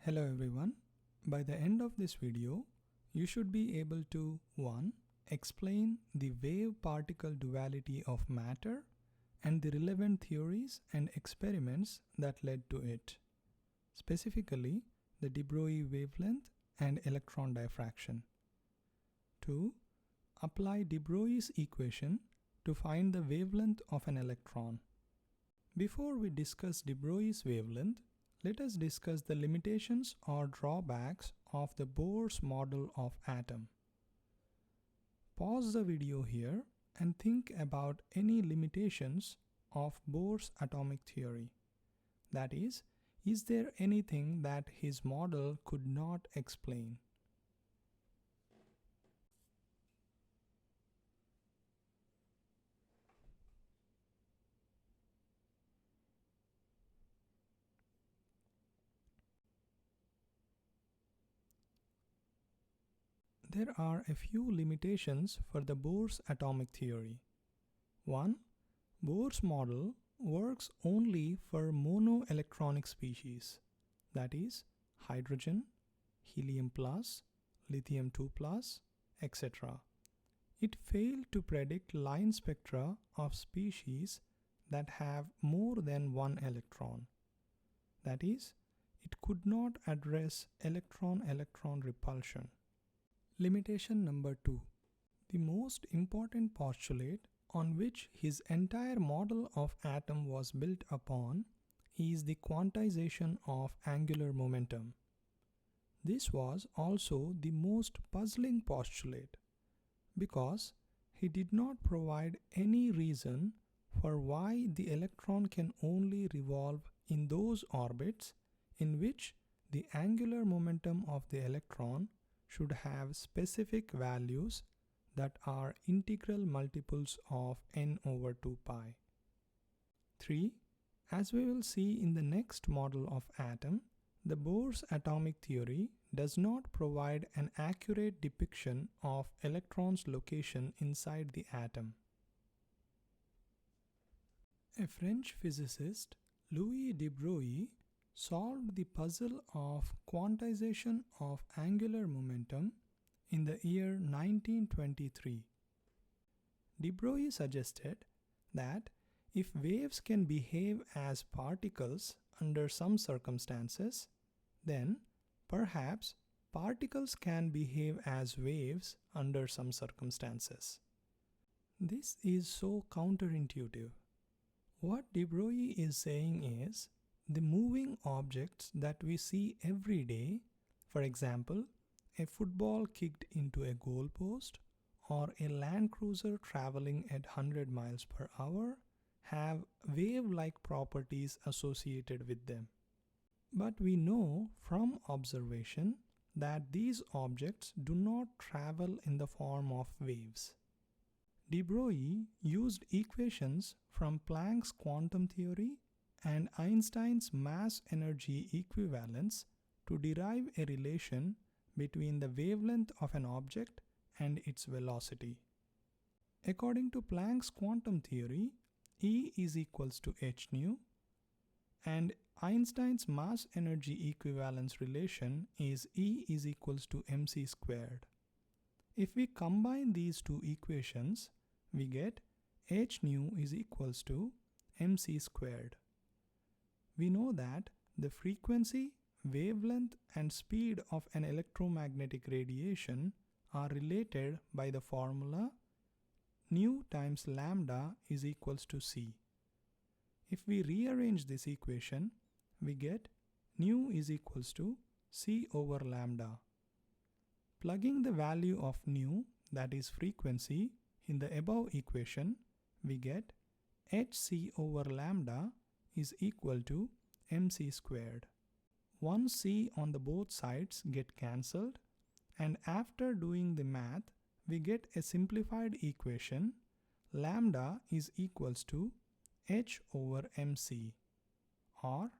Hello everyone. By the end of this video, you should be able to 1. Explain the wave-particle duality of matter and the relevant theories and experiments that led to it. Specifically, the de Broglie wavelength and electron diffraction. 2. Apply de Broglie's equation to find the wavelength of an electron. Before we discuss de Broglie's wavelength, let us discuss the limitations or drawbacks of the Bohr's model of atom. Pause the video here and think about any limitations of Bohr's atomic theory. That is there anything that his model could not explain? There are a few limitations for the Bohr's atomic theory. 1. Bohr's model works only for monoelectronic species, that is, hydrogen, helium+, lithium 2+, etc. It failed to predict line spectra of species that have more than one electron. That is, it could not address electron-electron repulsion. Limitation number 2. The most important postulate on which his entire model of atom was built upon is the quantization of angular momentum. This was also the most puzzling postulate because he did not provide any reason for why the electron can only revolve in those orbits in which the angular momentum of the electron should have specific values that are integral multiples of n over 2 pi. 3. As we will see in the next model of atom, the Bohr's atomic theory does not provide an accurate depiction of electrons' location inside the atom. A French physicist, Louis de Broglie, solved the puzzle of quantization of angular momentum in the year 1923. De Broglie suggested that if waves can behave as particles under some circumstances, then perhaps particles can behave as waves under some circumstances. This is so counterintuitive. What de Broglie is saying is, the moving objects that we see every day, for example, a football kicked into a goalpost or a Land Cruiser traveling at 100 miles per hour, have wave-like properties associated with them. But we know from observation that these objects do not travel in the form of waves. De Broglie used equations from Planck's quantum theory and Einstein's mass-energy equivalence to derive a relation between the wavelength of an object and its velocity. According to Planck's quantum theory, E is equals to h nu, and Einstein's mass-energy equivalence relation is E is equals to mc squared. If we combine these two equations, we get h nu is equals to mc squared. We know that the frequency, wavelength, and speed of an electromagnetic radiation are related by the formula nu times lambda is equals to c. If we rearrange this equation, we get nu is equals to c over lambda. Plugging the value of nu, that is frequency, in the above equation, we get hc over lambda is equal to mc squared. One c on the both sides get cancelled, and after doing the math, we get a simplified equation lambda is equals to h over mc or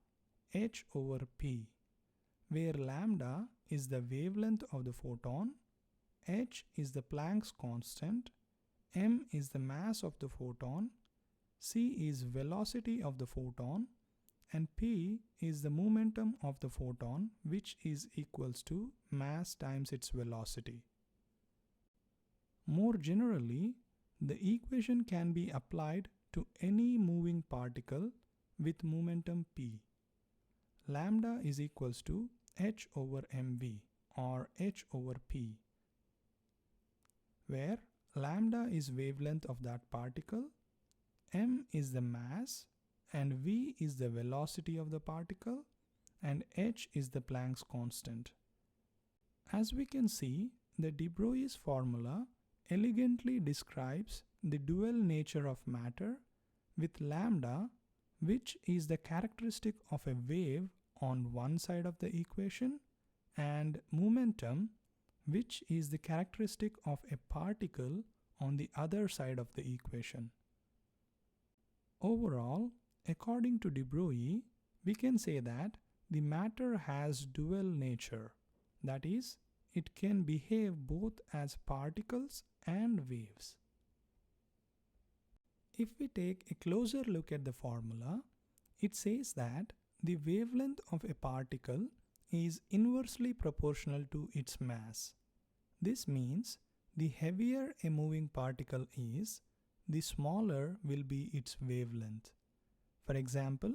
h over p, where lambda is the wavelength of the photon, h is the Planck's constant, m is the mass of the photon, c is velocity of the photon, and p is the momentum of the photon, which is equals to mass times its velocity. More generally, the equation can be applied to any moving particle with momentum p. Lambda is equals to h over mv or h over p, where lambda is wavelength of that particle, m is the mass, and v is the velocity of the particle, and h is the Planck's constant. As we can see, the de Broglie's formula elegantly describes the dual nature of matter, with lambda, which is the characteristic of a wave on one side of the equation, and momentum, which is the characteristic of a particle on the other side of the equation. Overall, according to de Broglie, we can say that the matter has dual nature, that is, it can behave both as particles and waves. If we take a closer look at the formula, it says that the wavelength of a particle is inversely proportional to its mass. This means the heavier a moving particle is, the smaller will be its wavelength. For example,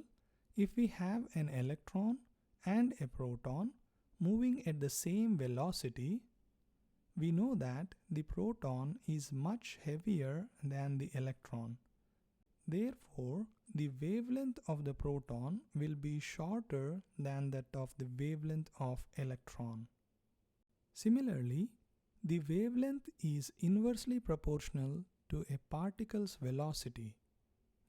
if we have an electron and a proton moving at the same velocity, we know that the proton is much heavier than the electron. Therefore, the wavelength of the proton will be shorter than that of the wavelength of electron. Similarly, the wavelength is inversely proportional to a particle's velocity.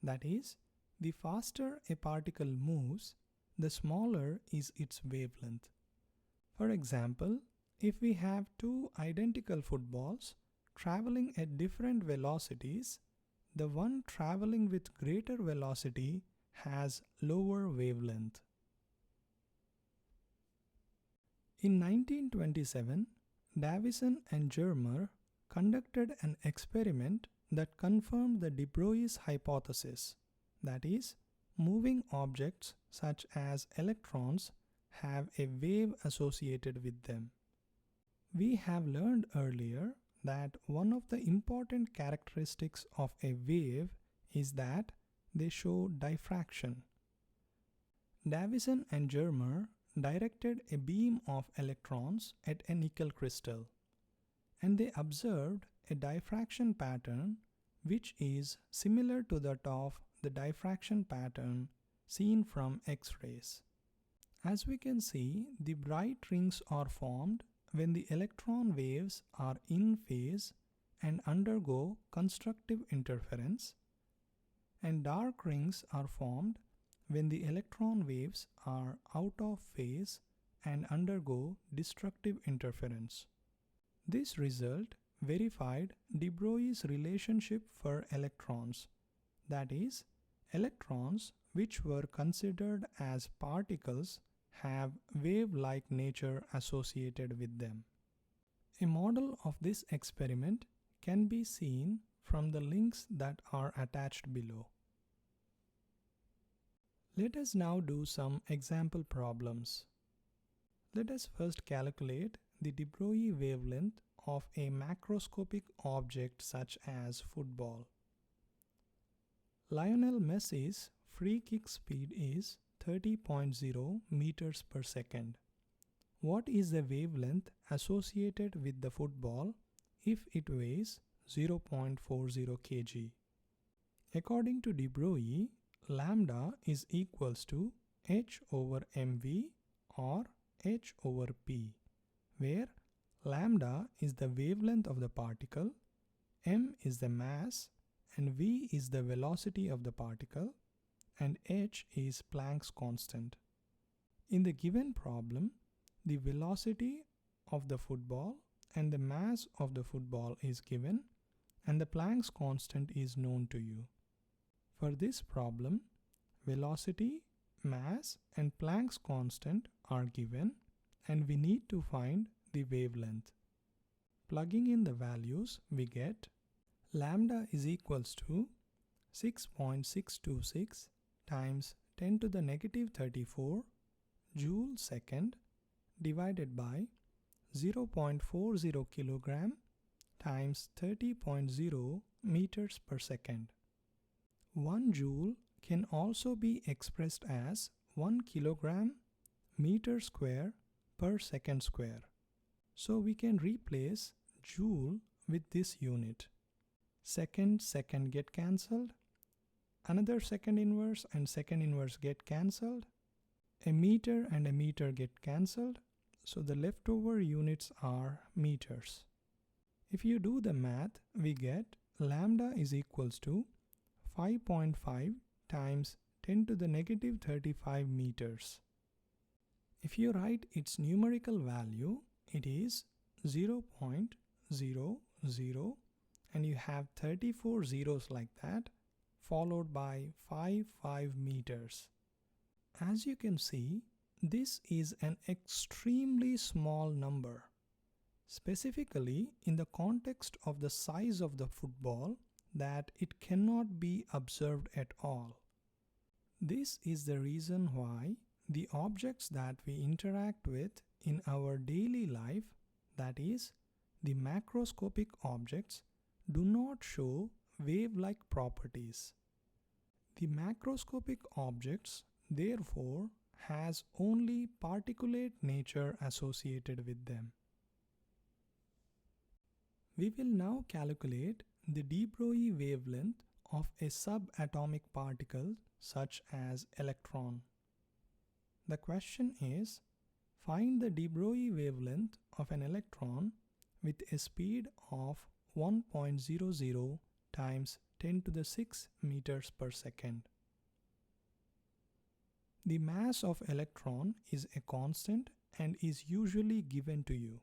That is, the faster a particle moves, the smaller is its wavelength. For example, if we have two identical footballs traveling at different velocities, the one traveling with greater velocity has lower wavelength. In 1927, Davison and Germer conducted an experiment that confirmed the de Broglie's hypothesis, that is, moving objects such as electrons have a wave associated with them. We have learned earlier that one of the important characteristics of a wave is that they show diffraction. Davison and Germer directed a beam of electrons at a nickel crystal, and they observed a diffraction pattern which is similar to that of the diffraction pattern seen from X-rays. As we can see, the bright rings are formed when the electron waves are in phase and undergo constructive interference, and dark rings are formed when the electron waves are out of phase and undergo destructive interference. This result verified de Broglie's relationship for electrons, that is, electrons which were considered as particles have wave-like nature associated with them. A model of this experiment can be seen from the links that are attached below. Let us now do some example problems. Let us first calculate the de Broglie wavelength of a macroscopic object such as football. Lionel Messi's free kick speed is 30.0 meters per second. What is the wavelength associated with the football if it weighs 0.40 kg? According to de Broglie, lambda is equals to h over mv or h over p, where lambda is the wavelength of the particle, m is the mass, and v is the velocity of the particle, and h is Planck's constant. In the given problem, the velocity of the football and the mass of the football is given, and the Planck's constant is known to you. For this problem, velocity, mass, and Planck's constant are given, and we need to find the wavelength. Plugging in the values, we get lambda is equals to 6.626 times 10 to the negative 34 joule second divided by 0.40 kilogram times 30.0 meters per second. 1 joule can also be expressed as 1 kilogram meter square per second square. So we can replace joule with this unit. Second get cancelled. Another second inverse and second inverse get cancelled. A meter and a meter get cancelled. So the leftover units are meters. If you do the math, we get lambda is equals to 5.5 times 10 to the negative 35 meters. If you write its numerical value, it is 0.00 and you have 34 zeros like that, followed by 5 meters. As you can see, this is an extremely small number. Specifically in the context of the size of the football, that it cannot be observed at all. This is the reason why the objects that we interact with in our daily life, that is, the macroscopic objects, do not show wave-like properties. The macroscopic objects, therefore, has only particulate nature associated with them. We will now calculate the de Broglie wavelength of a subatomic particle such as electron. The question is, find the de Broglie wavelength of an electron with a speed of 1.00 times 10 to the 6 meters per second. The mass of electron is a constant and is usually given to you.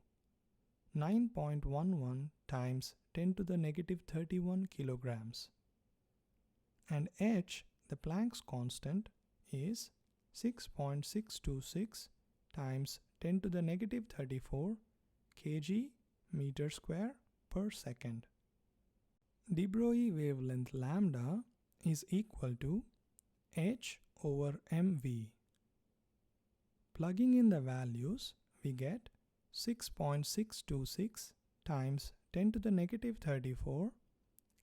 9.11 times 10 to the negative 31 kilograms. And h, the Planck's constant, is 6.626 times 10 to the negative 34 kg meter square per second. De Broglie wavelength lambda is equal to h over mv. Plugging in the values, we get 6.626 times 10 to the negative 34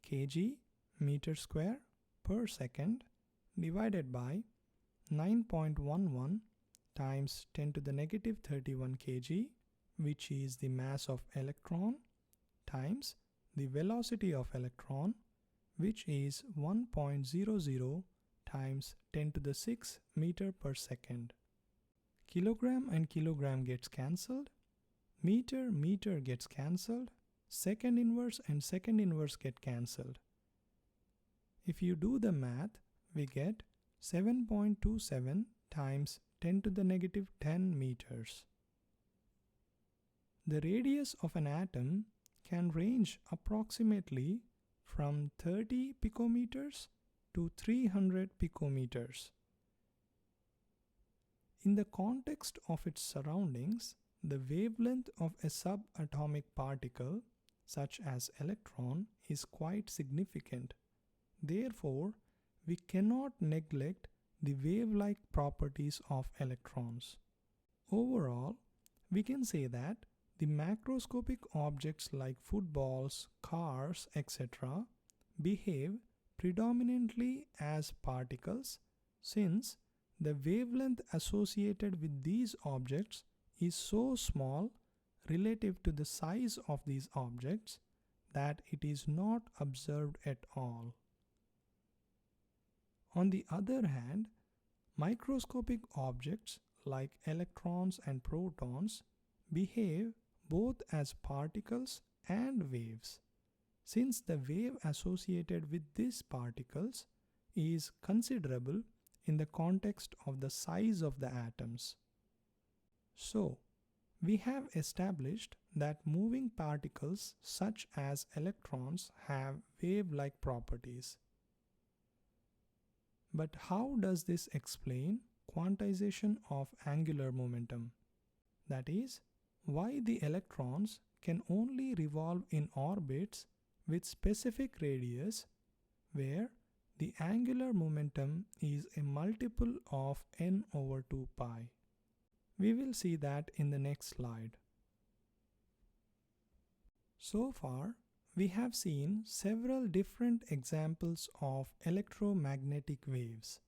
kg meter square per second divided by 9.11 times 10 to the negative 31 kg, which is the mass of electron, times the velocity of electron, which is 1.00 times 10 to the 6 meter per second. Kilogram and kilogram gets cancelled. Meter gets cancelled. Second inverse and second inverse get cancelled. If you do the math, we get 7.27 times 10 to the negative 10 meters. The radius of an atom can range approximately from 30 picometers to 300 picometers. In the context of its surroundings, the wavelength of a subatomic particle, such as electron, is quite significant. Therefore, we cannot neglect the wave-like properties of electrons. Overall, we can say that the macroscopic objects like footballs, cars, etc. behave predominantly as particles, since the wavelength associated with these objects is so small relative to the size of these objects that it is not observed at all. On the other hand, microscopic objects like electrons and protons behave both as particles and waves, since the wave associated with these particles is considerable in the context of the size of the atoms. So, we have established that moving particles such as electrons have wave-like properties. But how does this explain quantization of angular momentum? That is, why the electrons can only revolve in orbits with specific radius, where the angular momentum is a multiple of n over 2 pi. We will see that in the next slide. So far, we have seen several different examples of electromagnetic waves,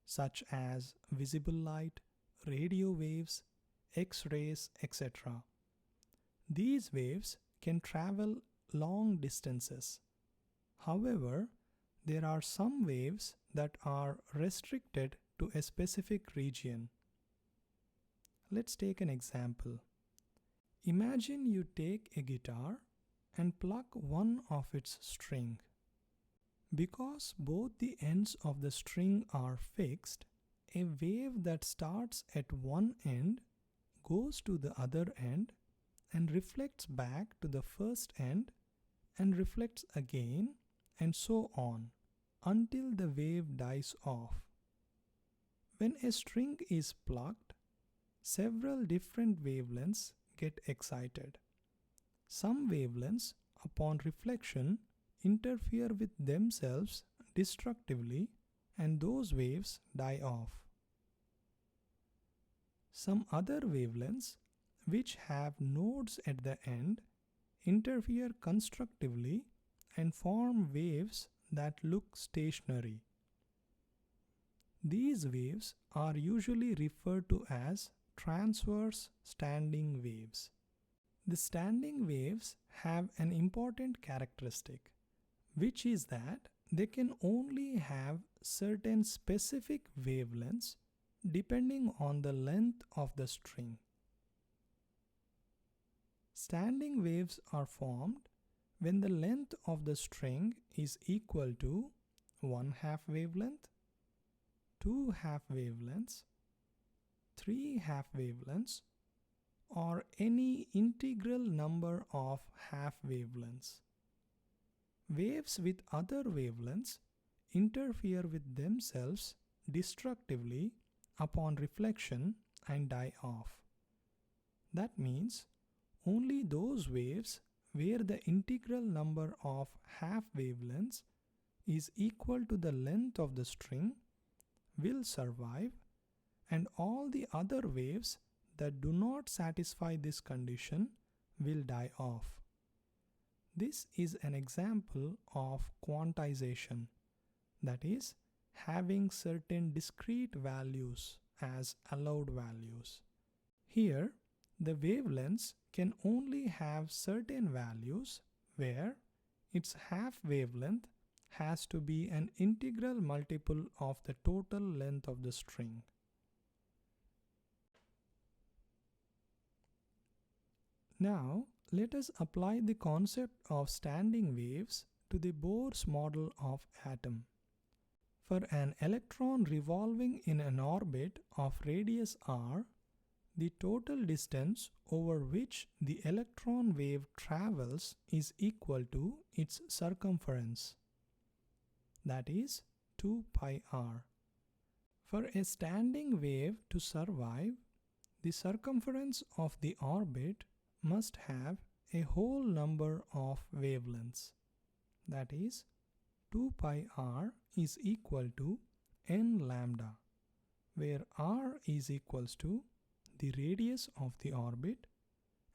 such as visible light, radio waves, X-rays, etc. These waves can travel long distances. However, there are some waves that are restricted to a specific region. Let's take an example. Imagine you take a guitar and pluck one of its string. Because both the ends of the string are fixed, a wave that starts at one end goes to the other end and reflects back to the first end and reflects again, and so on until the wave dies off. When a string is plucked, several different wavelengths get excited. Some wavelengths, upon reflection, interfere with themselves destructively, and those waves die off. Some other wavelengths, which have nodes at the end, interfere constructively and form waves that look stationary. These waves are usually referred to as transverse standing waves. The standing waves have an important characteristic, which is that they can only have certain specific wavelengths depending on the length of the string. Standing waves are formed when the length of the string is equal to 1/2 wavelength, 2/2 wavelengths, 3/2 wavelengths, or any integral number of half wavelengths. Waves with other wavelengths interfere with themselves destructively upon reflection and die off. That means only those waves where the integral number of half wavelengths is equal to the length of the string will survive, and all the other waves that do not satisfy this condition will die off. This is an example of quantization, that is, having certain discrete values as allowed values. Here, the wavelengths can only have certain values where its half wavelength has to be an integral multiple of the total length of the string. Now, let us apply the concept of standing waves to the Bohr's model of atom. For an electron revolving in an orbit of radius r, the total distance over which the electron wave travels is equal to its circumference, that is 2 pi r. For a standing wave to survive, the circumference of the orbit must have a whole number of wavelengths, that is 2 pi r is equal to n lambda, where r is equals to the radius of the orbit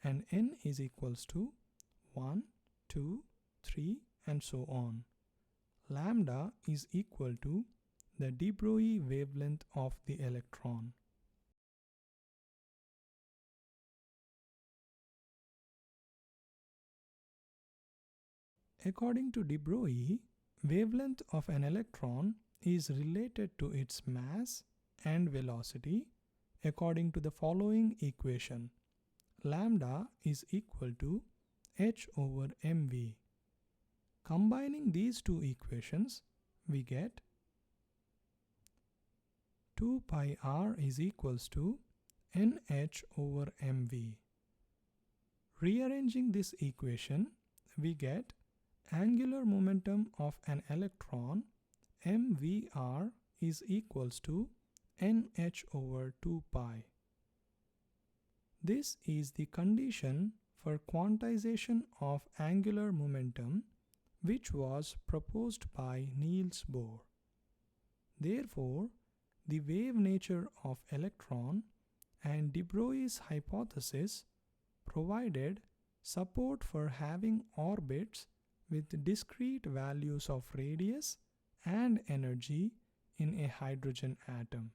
and n is equals to 1, 2, 3 and so on. Lambda is equal to the de Broglie wavelength of the electron. According to de Broglie, wavelength of an electron is related to its mass and velocity according to the following equation. Lambda is equal to h over mv. Combining these two equations, we get 2 pi r is equals to nh over mv. Rearranging this equation, we get angular momentum of an electron mvr is equals to nh over 2 pi. This is the condition for quantization of angular momentum, which was proposed by Niels Bohr. Therefore, the wave nature of electron and de Broglie's hypothesis provided support for having orbits with discrete values of radius and energy in a hydrogen atom.